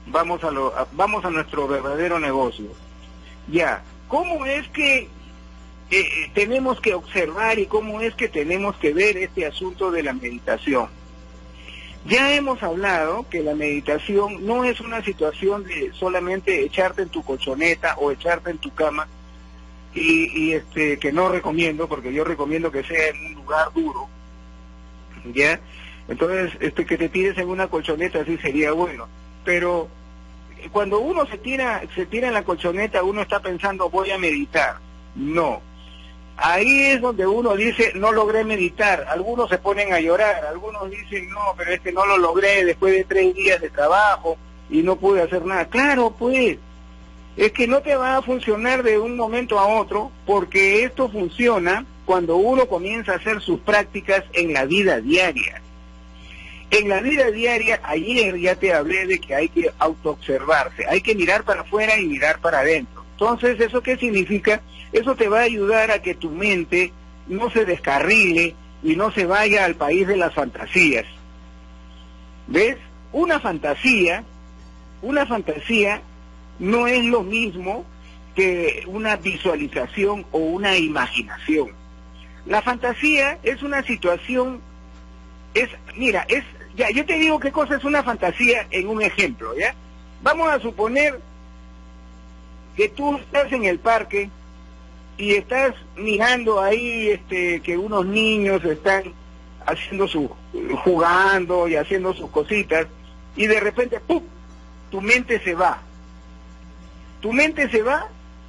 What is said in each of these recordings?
vamos a nuestro verdadero negocio. Ya, ¿cómo es que tenemos que observar y cómo es que tenemos que ver este asunto de la meditación? Ya hemos hablado que la meditación no es una situación de solamente echarte en tu colchoneta o echarte en tu cama, que no recomiendo, porque yo recomiendo que sea en un lugar duro, ¿ya? Entonces, que te tires en una colchoneta sí sería bueno, pero cuando uno se tira en la colchoneta, uno está pensando, voy a meditar. No. Ahí es donde uno dice, no logré meditar. Algunos se ponen a llorar, algunos dicen, no, pero es que no lo logré después de 3 días de trabajo y no pude hacer nada. Claro, pues, es que no te va a funcionar de un momento a otro, porque esto funciona cuando uno comienza a hacer sus prácticas en la vida diaria. En la vida diaria, ayer ya te hablé de que hay que autoobservarse, hay que mirar para afuera y mirar para adentro. Entonces, ¿eso qué significa? Eso te va a ayudar a que tu mente no se descarrile y no se vaya al país de las fantasías. ¿Ves? Una fantasía no es lo mismo que una visualización o una imaginación. La fantasía es una situación, ya, yo te digo qué cosa es una fantasía en un ejemplo, ¿ya? Vamos a suponer que tú estás en el parque y estás mirando ahí que unos niños están jugando y haciendo sus cositas, y de repente ¡pum!, tu mente se va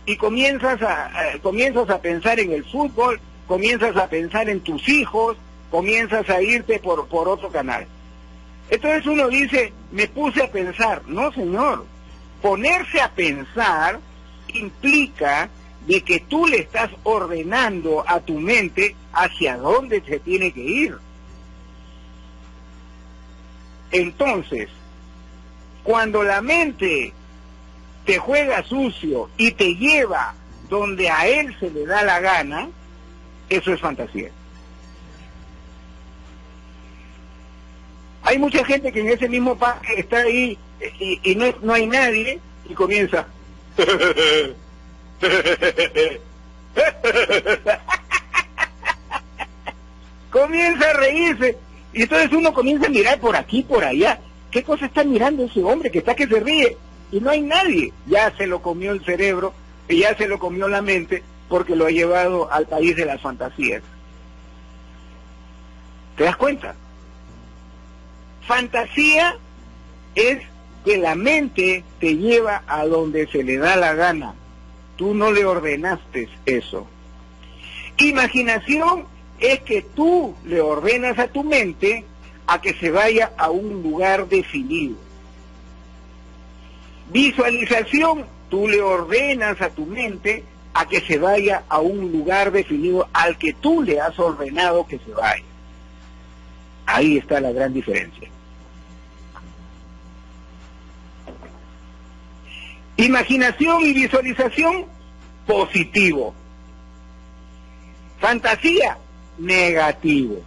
y comienzas a pensar en el fútbol, comienzas a pensar en tus hijos, comienzas a irte por otro canal. Entonces uno dice, me puse a pensar. No, señor, ponerse a pensar implica de que tú le estás ordenando a tu mente hacia dónde se tiene que ir. Entonces, cuando la mente te juega sucio y te lleva donde a él se le da la gana, eso es fantasía. Hay mucha gente que en ese mismo parque está ahí y no hay nadie y comienza comienza a reírse, y entonces uno comienza a mirar por aquí, por allá. ¿Qué cosa está mirando ese hombre que se ríe? Y no hay nadie. Ya se lo comió el cerebro y ya se lo comió la mente, porque lo ha llevado al país de las fantasías. ¿Te das cuenta? Fantasía es que la mente te lleva a donde se le da la gana. Tú no le ordenaste eso. Imaginación es que tú le ordenas a tu mente a que se vaya a un lugar definido. Visualización, tú le ordenas a tu mente a que se vaya a un lugar definido al que tú le has ordenado que se vaya. Ahí está la gran diferencia. Imaginación y visualización, positivo. Fantasía, negativo.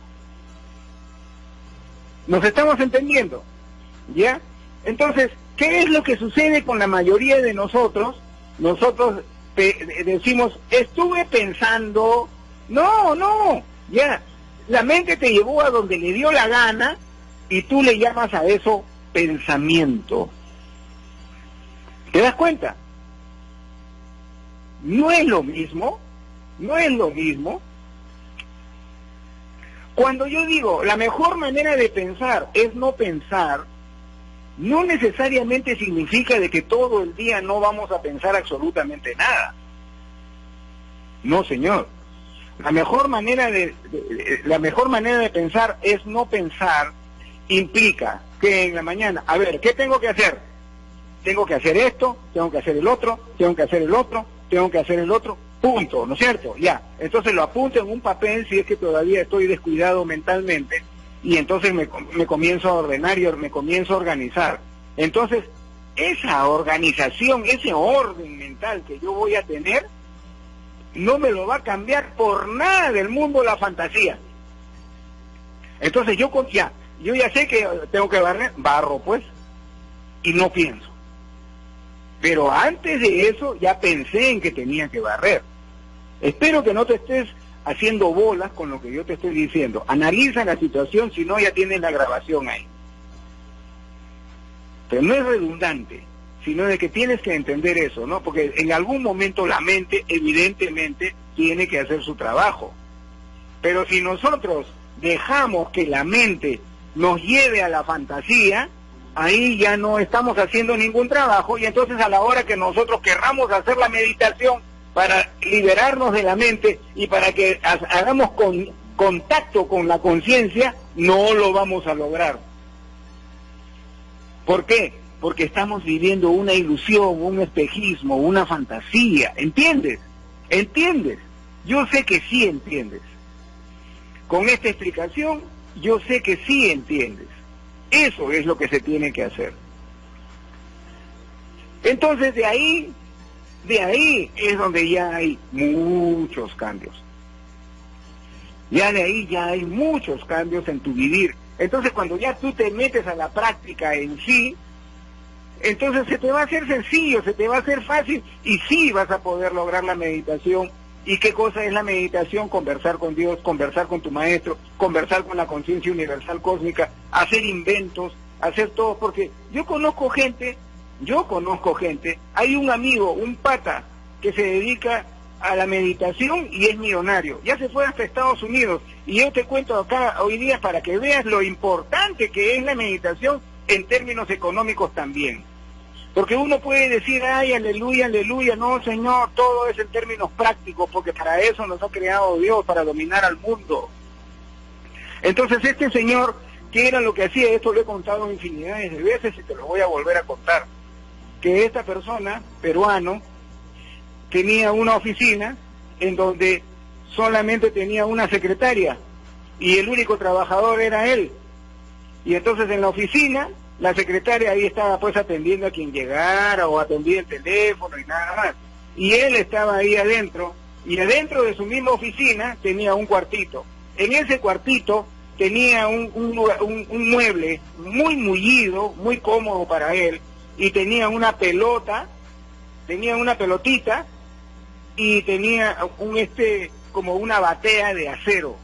¿Nos estamos entendiendo? ¿Ya? Entonces, ¿qué es lo que sucede con la mayoría de nosotros? Nosotros decimos, estuve pensando. No, ya. La mente te llevó a donde le dio la gana y tú le llamas a eso pensamiento. ¿Te das cuenta? No es lo mismo. Cuando yo digo, la mejor manera de pensar es no pensar, no necesariamente significa de que todo el día no vamos a pensar absolutamente nada. No, señor. La mejor manera de pensar es no pensar. Implica que en la mañana, a ver, ¿qué tengo que hacer? Tengo que hacer esto, tengo que hacer el otro, tengo que hacer el otro, tengo que hacer el otro, punto, ¿no es cierto? Ya, entonces lo apunto en un papel si es que todavía estoy descuidado mentalmente, y entonces me comienzo a ordenar y me comienzo a organizar. Entonces, esa organización, ese orden mental que yo voy a tener, no me lo va a cambiar por nada del mundo la fantasía. Entonces yo ya sé que tengo que barrer, barro pues, y no pienso. Pero antes de eso ya pensé en que tenía que barrer. Espero que no te estés haciendo bolas con lo que yo te estoy diciendo. Analiza la situación, si no ya tienes la grabación ahí. Pero no es redundante, sino de que tienes que entender eso, ¿no? Porque en algún momento la mente, evidentemente, tiene que hacer su trabajo. Pero si nosotros dejamos que la mente nos lleve a la fantasía, ahí ya no estamos haciendo ningún trabajo, y entonces a la hora que nosotros querramos hacer la meditación para liberarnos de la mente y para que hagamos contacto con la conciencia, no lo vamos a lograr. ¿Por qué? Porque estamos viviendo una ilusión, un espejismo, una fantasía. ¿Entiendes? ¿Entiendes? Yo sé que sí entiendes. Con esta explicación, yo sé que sí entiendes. Eso es lo que se tiene que hacer. Entonces de ahí es donde ya hay muchos cambios. Ya de ahí ya hay muchos cambios en tu vivir. Entonces cuando ya tú te metes a la práctica en sí, entonces se te va a hacer sencillo, se te va a hacer fácil, y sí vas a poder lograr la meditación. ¿Y qué cosa es la meditación? Conversar con Dios, conversar con tu maestro, conversar con la conciencia universal cósmica, hacer inventos, hacer todo, porque yo conozco gente, hay un amigo, un pata, que se dedica a la meditación y es millonario, ya se fue hasta Estados Unidos, y yo te cuento acá hoy día para que veas lo importante que es la meditación en términos económicos también. Porque uno puede decir, ay, aleluya, aleluya, no, Señor, todo es en términos prácticos, porque para eso nos ha creado Dios, para dominar al mundo. Entonces este señor, ¿qué era lo que hacía? Esto lo he contado infinidades de veces y te lo voy a volver a contar. Que esta persona, peruano, tenía una oficina en donde solamente tenía una secretaria y el único trabajador era él. Y entonces en la oficina, la secretaria ahí estaba pues atendiendo a quien llegara o atendía el teléfono y nada más. Y él estaba ahí adentro, y adentro de su misma oficina tenía un cuartito. En ese cuartito tenía un mueble muy mullido, muy cómodo para él, y tenía una pelotita, y tenía como una batea de acero.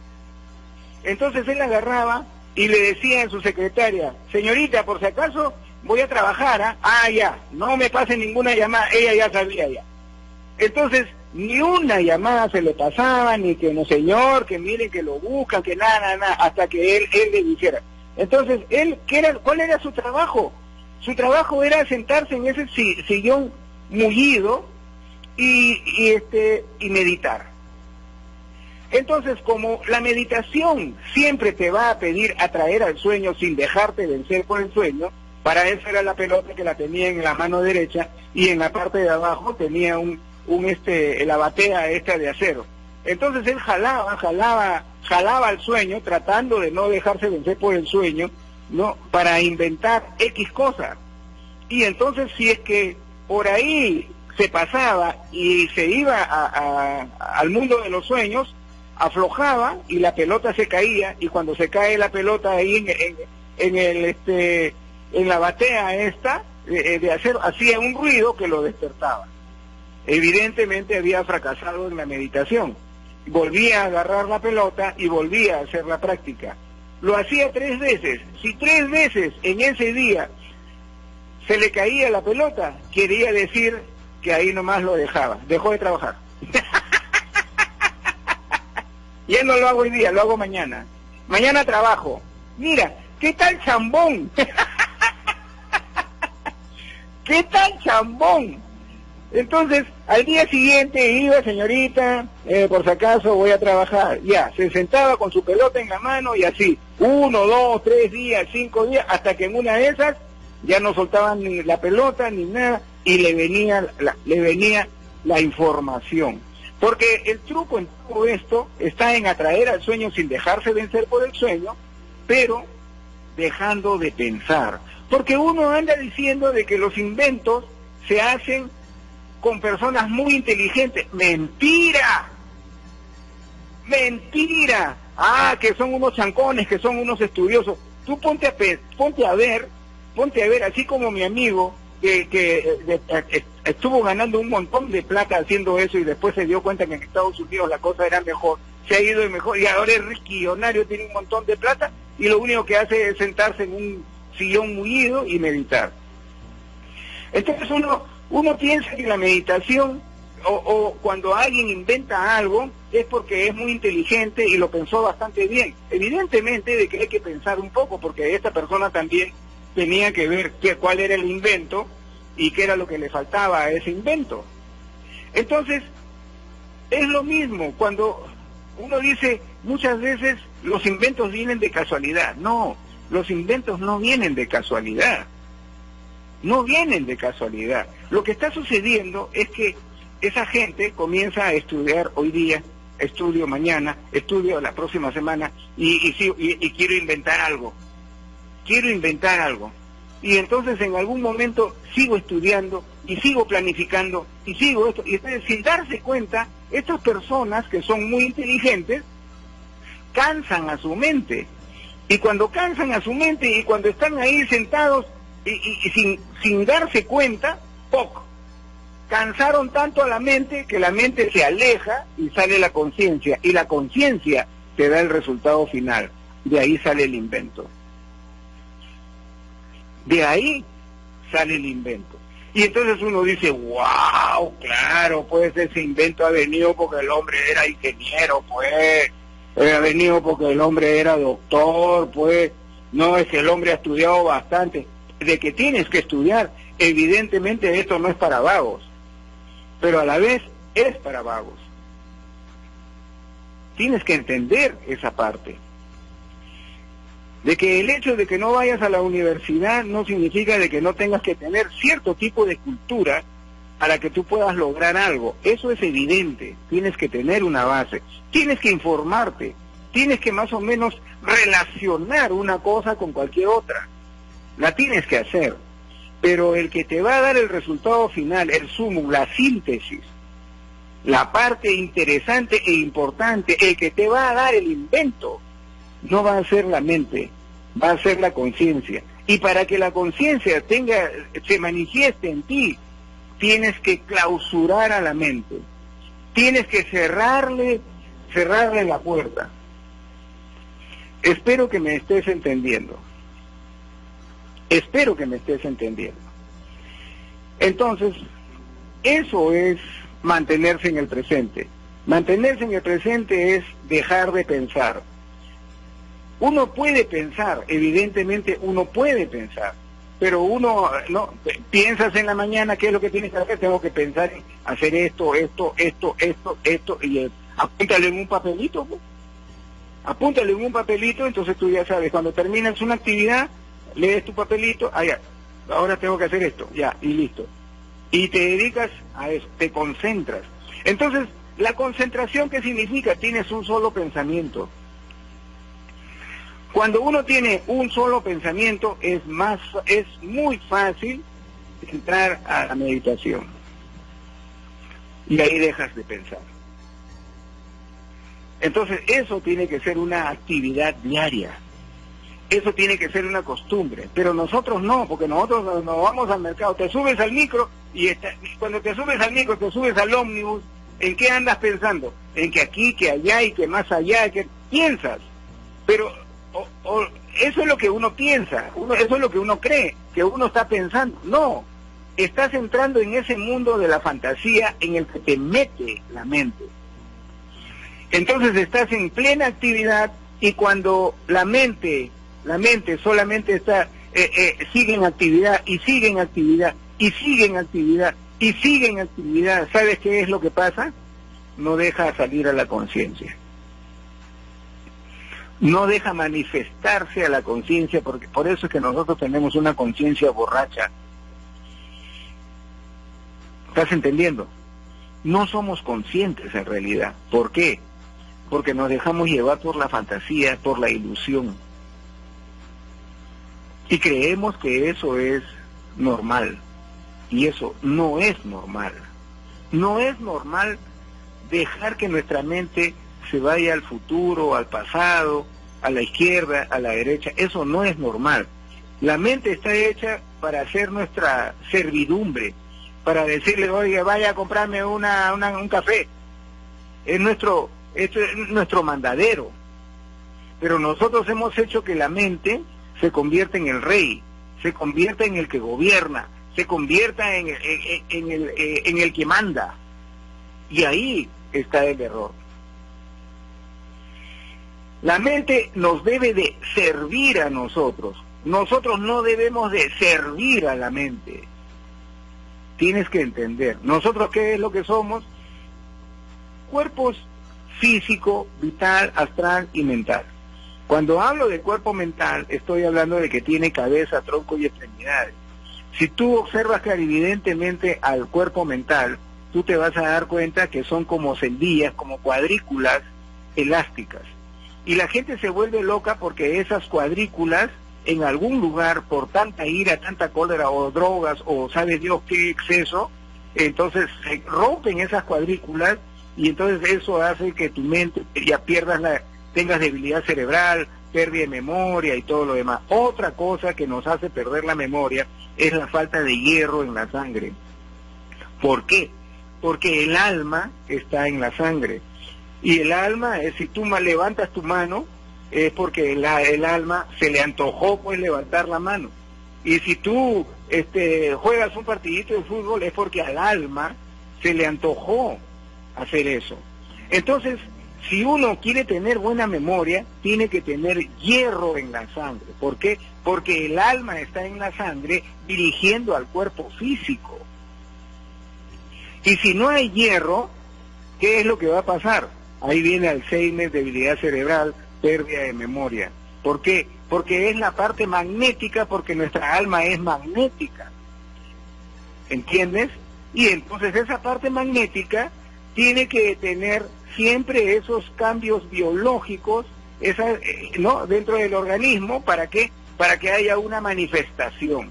Entonces él agarraba y le decía a su secretaria, señorita, por si acaso voy a trabajar, ¿ah? Ah, ya, no me pase ninguna llamada, ella ya sabía ya. Entonces, ni una llamada se le pasaba, ni que no, señor, que miren que lo buscan, que nada, hasta que él le dijera. Entonces, ¿cuál era su trabajo? Su trabajo era sentarse en ese sillón mullido y meditar. Entonces, como la meditación siempre te va a pedir atraer al sueño sin dejarte vencer por el sueño, para eso era la pelota que la tenía en la mano derecha, y en la parte de abajo tenía la batea esta de acero. Entonces él jalaba al sueño, tratando de no dejarse vencer por el sueño, ¿no? Para inventar X cosas. Y entonces, si es que por ahí se pasaba y se iba al mundo de los sueños, aflojaba y la pelota se caía, y cuando se cae la pelota ahí en la batea esta de acero, hacía un ruido que lo despertaba. Evidentemente había fracasado en la meditación. Volvía a agarrar la pelota y volvía a hacer la práctica. Lo hacía 3 veces. Si 3 veces en ese día se le caía la pelota, quería decir que ahí nomás lo dejaba, dejó de trabajar. Ya no lo hago hoy día, lo hago mañana. Mañana trabajo. Mira, ¿qué tal chambón? ¿Qué tal chambón? Entonces, al día siguiente iba, señorita, por si acaso voy a trabajar. Ya, se sentaba con su pelota en la mano y así, 1, 2, 3 días, 5 días, hasta que en una de esas ya no soltaban ni la pelota ni nada, y le venía la información. Porque el truco en todo esto está en atraer al sueño sin dejarse vencer por el sueño, pero dejando de pensar. Porque uno anda diciendo de que los inventos se hacen con personas muy inteligentes. ¡Mentira! ¡Mentira! Ah, que son unos chancones, que son unos estudiosos. Tú ponte a ver, así como mi amigo, estuvo ganando un montón de plata haciendo eso y después se dio cuenta que en Estados Unidos la cosa era mejor, se ha ido de mejor y ahora es riquillonario, tiene un montón de plata y lo único que hace es sentarse en un sillón mullido y meditar. Entonces uno piensa que la meditación o cuando alguien inventa algo es porque es muy inteligente y lo pensó bastante bien. Evidentemente de que hay que pensar un poco porque esta persona también tenía que ver cuál era el invento y qué era lo que le faltaba a ese invento. Entonces, es lo mismo cuando uno dice muchas veces los inventos vienen de casualidad. No, los inventos no vienen de casualidad. No vienen de casualidad. Lo que está sucediendo es que esa gente comienza a estudiar hoy día, estudio mañana, estudio la próxima semana y quiero inventar algo. Quiero inventar algo. Y entonces en algún momento sigo estudiando y sigo planificando y sigo esto. Y entonces sin darse cuenta, estas personas que son muy inteligentes cansan a su mente. Y cuando cansan a su mente y cuando están ahí sentados y sin darse cuenta, ¡poc! Cansaron tanto a la mente que la mente se aleja y sale la conciencia. Y la conciencia te da el resultado final. De ahí sale el invento. De ahí sale el invento. Y entonces uno dice, wow, claro, pues ese invento ha venido porque el hombre era ingeniero, pues, ha venido porque el hombre era doctor, pues, no, es que el hombre ha estudiado bastante. De que tienes que estudiar, evidentemente esto no es para vagos, pero a la vez es para vagos. Tienes que entender esa parte. De que el hecho de que no vayas a la universidad no significa de que no tengas que tener cierto tipo de cultura para que tú puedas lograr algo. Eso es evidente. Tienes que tener una base. Tienes que informarte. Tienes que más o menos relacionar una cosa con cualquier otra. La tienes que hacer. Pero el que te va a dar el resultado final, el sumum, la síntesis, la parte interesante e importante, el que te va a dar el invento, no va a ser la mente, va a ser la conciencia. Y para que la conciencia se manifieste en ti, tienes que clausurar a la mente. Tienes que cerrarle la puerta. Espero que me estés entendiendo. Espero que me estés entendiendo. Entonces, eso es mantenerse en el presente. Mantenerse en el presente es dejar de pensar. Uno puede pensar, evidentemente uno puede pensar, pero uno no piensas en la mañana qué es lo que tienes que hacer, tengo que pensar en hacer esto, y apúntalo en un papelito, pues. Apúntalo en un papelito, entonces tú ya sabes, cuando terminas una actividad, lees tu papelito, ya, ahora tengo que hacer esto, ya, y listo. Y te dedicas a eso, te concentras. Entonces, la concentración, ¿qué significa? Tienes un solo pensamiento. Cuando uno tiene un solo pensamiento, es muy fácil entrar a la meditación. Y ahí dejas de pensar. Entonces, eso tiene que ser una actividad diaria. Eso tiene que ser una costumbre. Pero nosotros no, porque nosotros nos vamos al mercado. Te subes al micro y cuando te subes al micro, te subes al ómnibus, ¿en qué andas pensando? En que aquí, que allá y que más allá, que piensas. Pero eso es lo que uno piensa, eso es lo que uno cree, que uno está pensando. No, estás entrando en ese mundo de la fantasía en el que te mete la mente. Entonces estás en plena actividad y cuando la mente solamente está, sigue en actividad y sigue en actividad y sigue en actividad y sigue en actividad, ¿sabes qué es lo que pasa? No deja salir a la conciencia. No deja manifestarse a la conciencia, porque por eso es que nosotros tenemos una conciencia borracha. ¿Estás entendiendo? No somos conscientes en realidad. ¿Por qué? Porque nos dejamos llevar por la fantasía, por la ilusión. Y creemos que eso es normal. Y eso no es normal. No es normal dejar que nuestra mente se vaya al futuro, al pasado, a la izquierda, a la derecha. Eso no es normal. La mente está hecha para hacer nuestra servidumbre, para decirle, oye, vaya a comprarme un café. Esto es nuestro mandadero. Pero nosotros hemos hecho que la mente se convierta en el rey, se convierta en el que gobierna, se convierta en el que manda. Y ahí está el error. La mente nos debe de servir a nosotros. Nosotros no debemos de servir a la mente. Tienes que entender. ¿Nosotros qué es lo que somos? Cuerpos físico, vital, astral y mental. Cuando hablo de cuerpo mental, estoy hablando de que tiene cabeza, tronco y extremidades. Si tú observas clarividentemente al cuerpo mental, tú te vas a dar cuenta que son como celdillas, como cuadrículas elásticas. Y la gente se vuelve loca porque esas cuadrículas, en algún lugar, por tanta ira, tanta cólera, o drogas, o sabe Dios qué exceso, entonces se rompen esas cuadrículas, y entonces eso hace que tu mente ya tengas debilidad cerebral, pérdida de memoria y todo lo demás. Otra cosa que nos hace perder la memoria es la falta de hierro en la sangre. ¿Por qué? Porque el alma está en la sangre. Y el alma, si tú levantas tu mano, es porque el alma se le antojó pues levantar la mano. Y si tú juegas un partidito de fútbol, es porque al alma se le antojó hacer eso. Entonces, si uno quiere tener buena memoria, tiene que tener hierro en la sangre. ¿Por qué? Porque el alma está en la sangre dirigiendo al cuerpo físico. Y si no hay hierro, ¿qué es lo que va a pasar? Ahí viene Alzheimer, debilidad cerebral, pérdida de memoria. ¿Por qué? Porque es la parte magnética, porque nuestra alma es magnética. ¿Entiendes? Y entonces esa parte magnética tiene que tener siempre esos cambios biológicos, ¿no?, dentro del organismo. ¿Para qué? Para que haya una manifestación.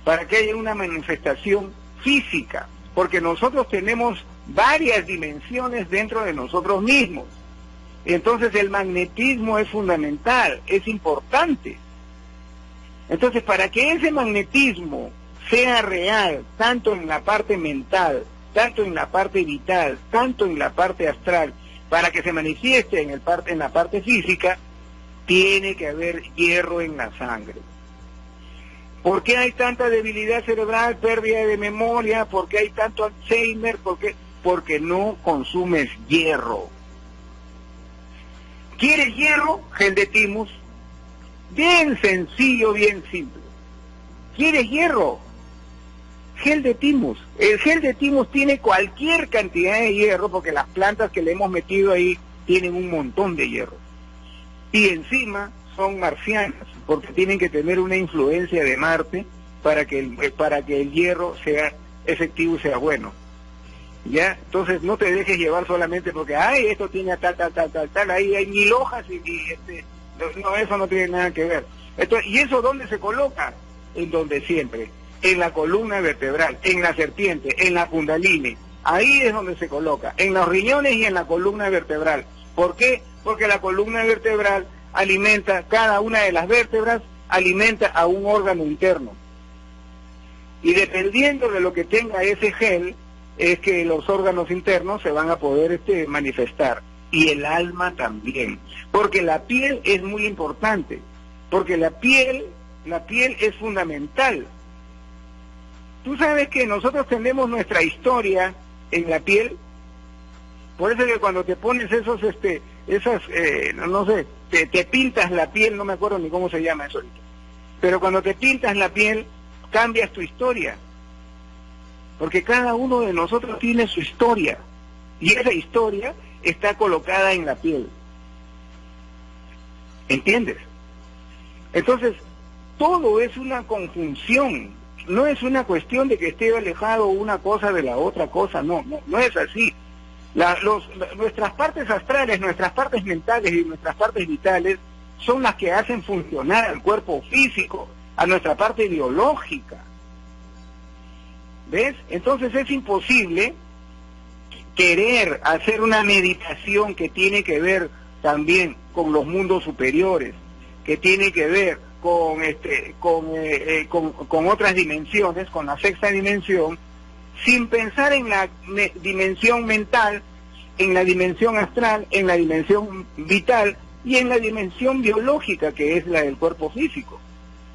Para que haya una manifestación física. Porque nosotros tenemos varias dimensiones dentro de nosotros mismos. Entonces el magnetismo es fundamental, es importante. Entonces, para que ese magnetismo sea real, tanto en la parte mental, tanto en la parte vital, tanto en la parte astral, para que se manifieste en la parte física, tiene que haber hierro en la sangre. ¿Por qué hay tanta debilidad cerebral, pérdida de memoria? ¿Por qué hay tanto Alzheimer? ¿Por qué? Porque no consumes hierro. ¿Quieres hierro? Gel de timus. Bien sencillo, bien simple. ¿Quieres hierro? Gel de timus. El gel de timus tiene cualquier cantidad de hierro, porque las plantas que le hemos metido ahí tienen un montón de hierro. Y encima son marcianas, porque tienen que tener una influencia de Marte para que el hierro sea efectivo y sea bueno. ¿Ya? Entonces no te dejes llevar solamente porque, ay, esto tiene tal, ahí hay 1000 hojas no, eso no tiene nada que ver. ¿Y eso dónde se coloca? En donde siempre, en la columna vertebral, en la serpiente, en la kundalini. Ahí es donde se coloca, en los riñones y en la columna vertebral. ¿Por qué? Porque la columna vertebral alimenta, cada una de las vértebras alimenta a un órgano interno. Y dependiendo de lo que tenga ese gel, es que los órganos internos se van a poder manifestar. Y el alma también. Porque la piel es muy importante. Porque la piel es fundamental. Tú sabes que nosotros tenemos nuestra historia en la piel. Por eso que cuando te pones no sé, te pintas la piel, no me acuerdo ni cómo se llama eso ahorita. Pero cuando te pintas la piel, cambias tu historia. Porque cada uno de nosotros tiene su historia. Y esa historia está colocada en la piel. ¿Entiendes? Entonces, todo es una conjunción. No es una cuestión de que esté alejado una cosa de la otra cosa. No es así. Nuestras partes astrales, nuestras partes mentales y nuestras partes vitales son las que hacen funcionar al cuerpo físico, a nuestra parte biológica. ¿Ves? Entonces es imposible querer hacer una meditación que tiene que ver también con los mundos superiores, que tiene que ver con otras dimensiones, con la sexta dimensión, sin pensar en la dimensión mental, en la dimensión astral, en la dimensión vital y en la dimensión biológica, que es la del cuerpo físico.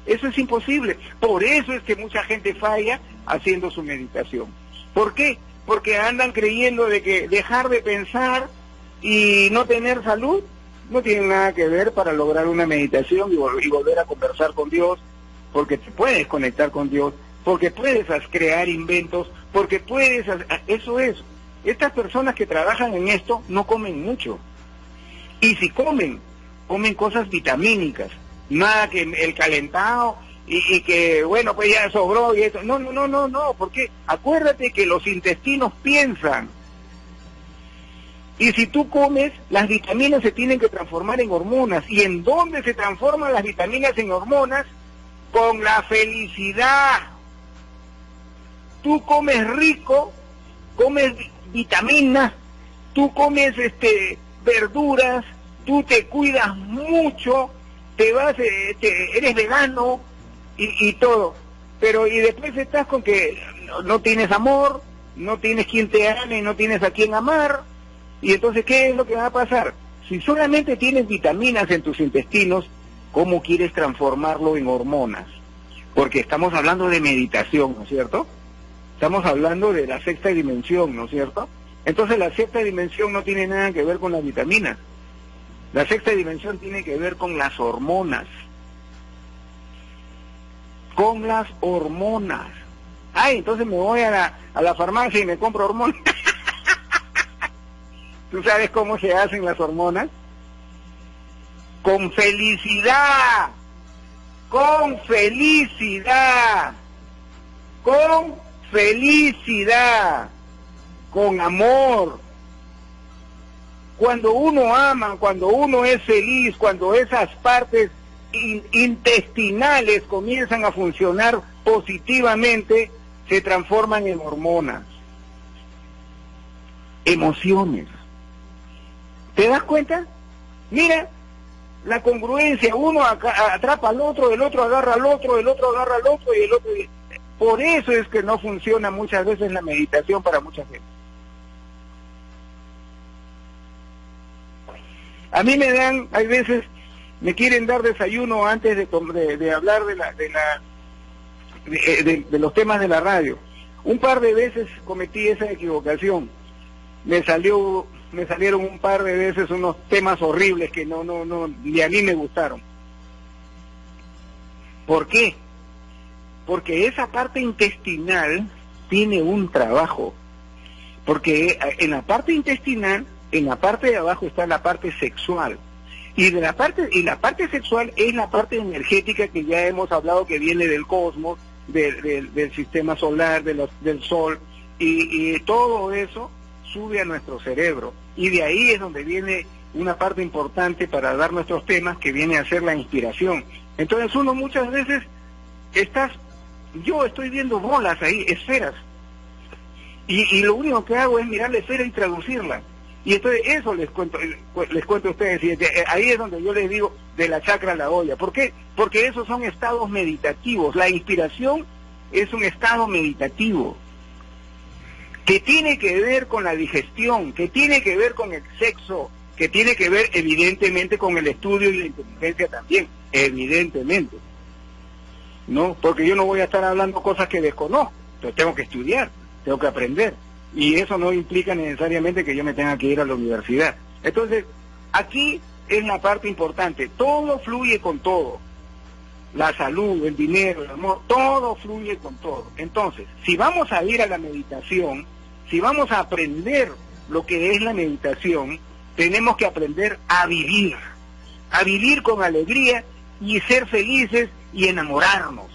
Eso es imposible. Por eso es que mucha gente falla haciendo su meditación. ¿Por qué? Porque andan creyendo de que dejar de pensar y no tener salud no tiene nada que ver para lograr una meditación y volver a conversar con Dios, porque te puedes conectar con Dios, porque puedes crear inventos, porque puedes... Eso es. Estas personas que trabajan en esto no comen mucho. Y si comen cosas vitamínicas, nada que el calentado y que, bueno, pues ya sobró y eso. No, porque acuérdate que los intestinos piensan. Y si tú comes, las vitaminas se tienen que transformar en hormonas. ¿Y en dónde se transforman las vitaminas en hormonas? Con la felicidad. Tú comes rico, comes vitaminas, tú comes verduras, tú te cuidas mucho, te vas, eres vegano y todo. Pero y después estás con que no tienes amor, no tienes quien te ame, no tienes a quien amar. Y entonces, ¿qué es lo que va a pasar? Si solamente tienes vitaminas en tus intestinos, ¿cómo quieres transformarlo en hormonas? Porque estamos hablando de meditación, ¿no es cierto? Estamos hablando de la sexta dimensión, ¿no es cierto? Entonces la sexta dimensión no tiene nada que ver con las vitaminas. La sexta dimensión tiene que ver con las hormonas. Con las hormonas. Ay, entonces me voy a la farmacia y me compro hormonas. ¿Tú sabes cómo se hacen las hormonas? Con felicidad. Con felicidad. Con felicidad. Con amor. Cuando uno ama, cuando uno es feliz, cuando esas partes intestinales comienzan a funcionar positivamente, se transforman en hormonas, emociones. ¿Te das cuenta? Mira, la congruencia, uno atrapa al otro, el otro agarra al otro, el otro agarra al otro y el otro... Por eso es que no funciona muchas veces la meditación para mucha gente. A mí hay veces, me quieren dar desayuno antes de hablar de los temas de la radio. Un par de veces cometí esa equivocación. Me salieron un par de veces unos temas horribles que ni a mí me gustaron. ¿Por qué? Porque esa parte intestinal tiene un trabajo. Porque en la parte intestinal, en la parte de abajo está la parte sexual. Y la parte sexual es la parte energética que ya hemos hablado, que viene del cosmos, del sistema solar, del sol, y todo eso sube a nuestro cerebro. Y de ahí es donde viene una parte importante para dar nuestros temas, que viene a ser la inspiración. Entonces uno muchas veces yo estoy viendo bolas ahí, esferas, y lo único que hago es mirar la esfera y traducirla. Y entonces eso les cuento a ustedes, y ahí es donde yo les digo de la chakra a la olla. ¿Por qué? Porque esos son estados meditativos. La inspiración es un estado meditativo que tiene que ver con la digestión, que tiene que ver con el sexo, que tiene que ver evidentemente con el estudio y la inteligencia también, evidentemente, ¿no? Porque yo no voy a estar hablando cosas que desconozco, entonces tengo que estudiar, tengo que aprender. Y eso no implica necesariamente que yo me tenga que ir a la universidad. Entonces, aquí es la parte importante. Todo fluye con todo. La salud, el dinero, el amor, todo fluye con todo. Entonces, si vamos a ir a la meditación, si vamos a aprender lo que es la meditación, tenemos que aprender a vivir con alegría y ser felices y enamorarnos.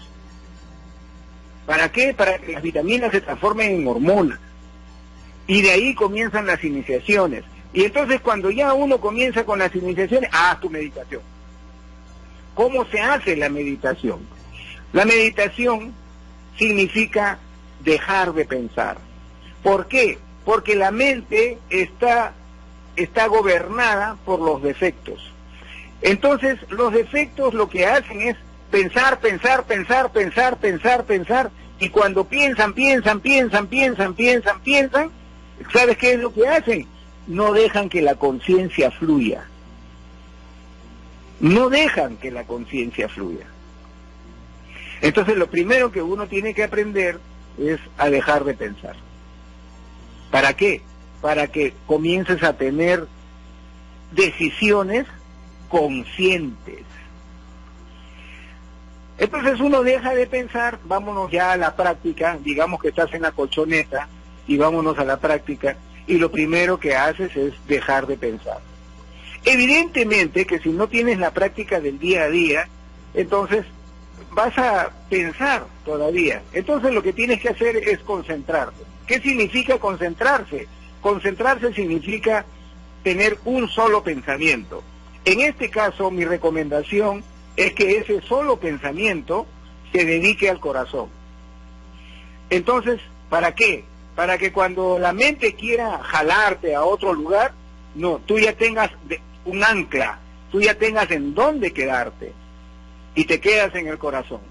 ¿Para qué? Para que las vitaminas se transformen en hormonas. Y de ahí comienzan las iniciaciones. Y entonces cuando ya uno comienza con las iniciaciones, haz tu meditación. ¿Cómo se hace la meditación? La meditación significa dejar de pensar. ¿Por qué? Porque la mente está gobernada por los defectos. Entonces los defectos lo que hacen es pensar, y cuando piensan, ¿sabes qué es lo que hacen? No dejan que la conciencia fluya. No dejan que la conciencia fluya. Entonces lo primero que uno tiene que aprender es a dejar de pensar. ¿Para qué? Para que comiences a tener decisiones conscientes. Entonces uno deja de pensar, vámonos ya a la práctica, digamos que estás en la colchoneta y vámonos a la práctica, y lo primero que haces es dejar de pensar. Evidentemente que si no tienes la práctica del día a día, entonces vas a pensar todavía. Entonces lo que tienes que hacer es concentrarte. ¿Qué significa concentrarse? Concentrarse significa tener un solo pensamiento. En este caso, mi recomendación es que ese solo pensamiento se dedique al corazón. Entonces, ¿para qué? Para que cuando la mente quiera jalarte a otro lugar, no, tú ya tengas un ancla, tú ya tengas en dónde quedarte y te quedas en el corazón.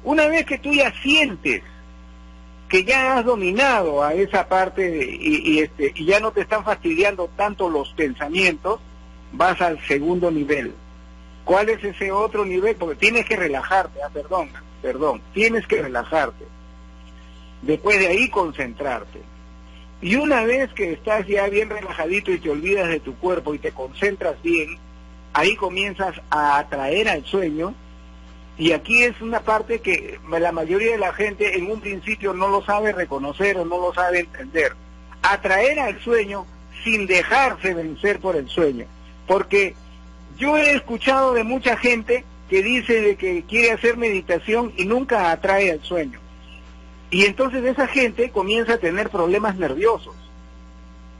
Una vez que tú ya sientes que ya has dominado a esa parte y ya no te están fastidiando tanto los pensamientos, vas al segundo nivel. ¿Cuál es ese otro nivel? Porque tienes que relajarte, tienes que relajarte. Después de ahí concentrarte. Y una vez que estás ya bien relajadito y te olvidas de tu cuerpo y te concentras bien, ahí comienzas a atraer al sueño. Y aquí es una parte que la mayoría de la gente en un principio no lo sabe reconocer o no lo sabe entender. Atraer al sueño sin dejarse vencer por el sueño. Porque yo he escuchado de mucha gente que dice de que quiere hacer meditación y nunca atrae al sueño. Y entonces esa gente comienza a tener problemas nerviosos.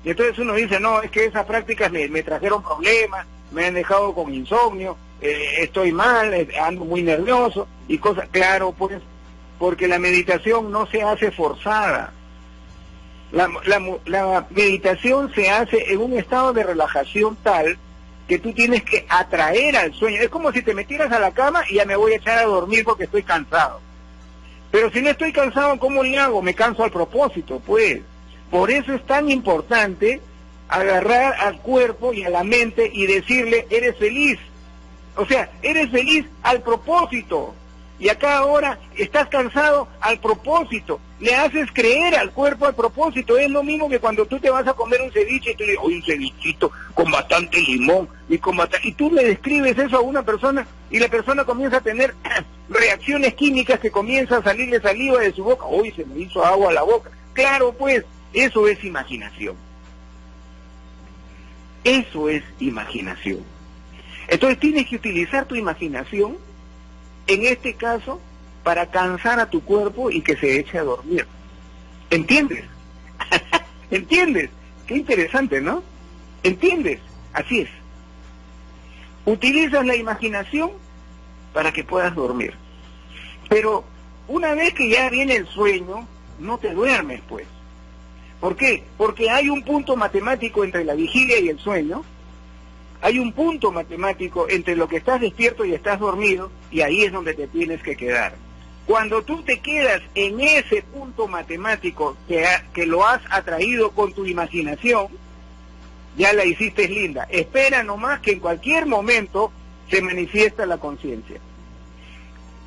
Y entonces uno dice, no, es que esas prácticas me trajeron problemas, me han dejado con insomnio, estoy mal, ando muy nervioso y cosas. Claro, pues, porque la meditación no se hace forzada. La meditación se hace en un estado de relajación tal que tú tienes que atraer al sueño. Es como si te metieras a la cama y ya me voy a echar a dormir porque estoy cansado. Pero si no estoy cansado, ¿cómo le hago? Me canso al propósito, pues. Por eso es tan importante agarrar al cuerpo y a la mente y decirle, eres feliz. O sea, eres feliz al propósito. Y acá ahora estás cansado al propósito. Le haces creer al cuerpo al propósito. Es lo mismo que cuando tú te vas a comer un ceviche y tú le dices, oye, un cevichito con bastante limón y tú le describes eso a una persona y la persona comienza a tener reacciones químicas que comienza a salirle saliva de su boca. Oye, se me hizo agua a la boca. Claro, pues, eso es imaginación. Eso es imaginación. Entonces tienes que utilizar tu imaginación, en este caso, para cansar a tu cuerpo y que se eche a dormir. ¿Entiendes? ¿Entiendes? Qué interesante, ¿no? ¿Entiendes? Así es. Utilizas la imaginación para que puedas dormir. Pero una vez que ya viene el sueño, no te duermes, pues. ¿Por qué? Porque hay un punto matemático entre la vigilia y el sueño. Hay un punto matemático entre lo que estás despierto y estás dormido, y ahí es donde te tienes que quedar. Cuando tú te quedas en ese punto matemático que lo has atraído con tu imaginación, ya la hiciste linda. Espera nomás que en cualquier momento se manifiesta la conciencia.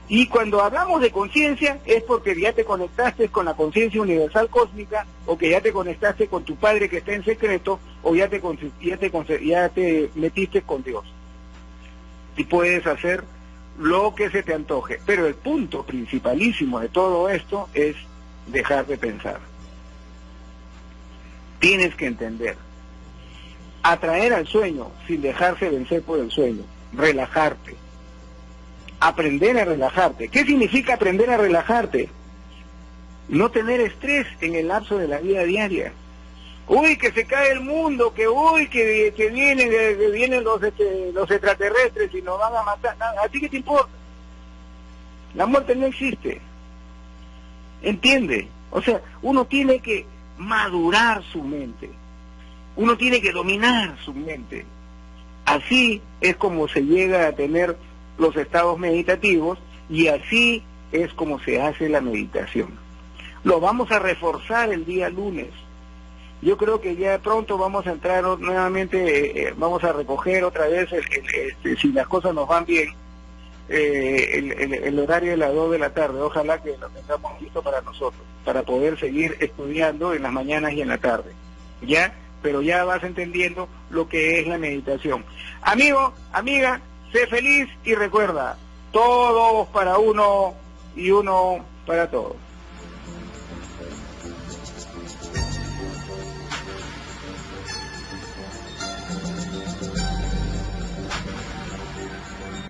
Y cuando hablamos de conciencia es porque ya te conectaste con la conciencia universal cósmica, o que ya te conectaste con tu Padre que está en secreto, o ya te metiste con Dios. Y puedes hacer lo que se te antoje. Pero el punto principalísimo de todo esto es dejar de pensar. Tienes que entender. Atraer al sueño sin dejarse vencer por el sueño. Relajarte. Aprender a relajarte. ¿Qué significa aprender a relajarte? No tener estrés en el lapso de la vida diaria. Uy, que se cae el mundo, que vienen los extraterrestres y nos van a matar. Nada, ¿a ti qué te importa? La muerte no existe. ¿Entiende? O sea, uno tiene que madurar su mente. Uno tiene que dominar su mente. Así es como se llega a tener los estados meditativos Y así es como se hace la meditación. Lo vamos a reforzar el día lunes. Yo creo que ya pronto vamos a entrar nuevamente, vamos a recoger otra vez, si las cosas nos van bien, el horario de las 2 de la tarde. Ojalá que lo tengamos listo para nosotros, para poder seguir estudiando en las mañanas y en la tarde. ¿Ya? Pero ya vas entendiendo lo que es la meditación. Amigo, amiga, sé feliz y recuerda, todos para uno y uno para todos.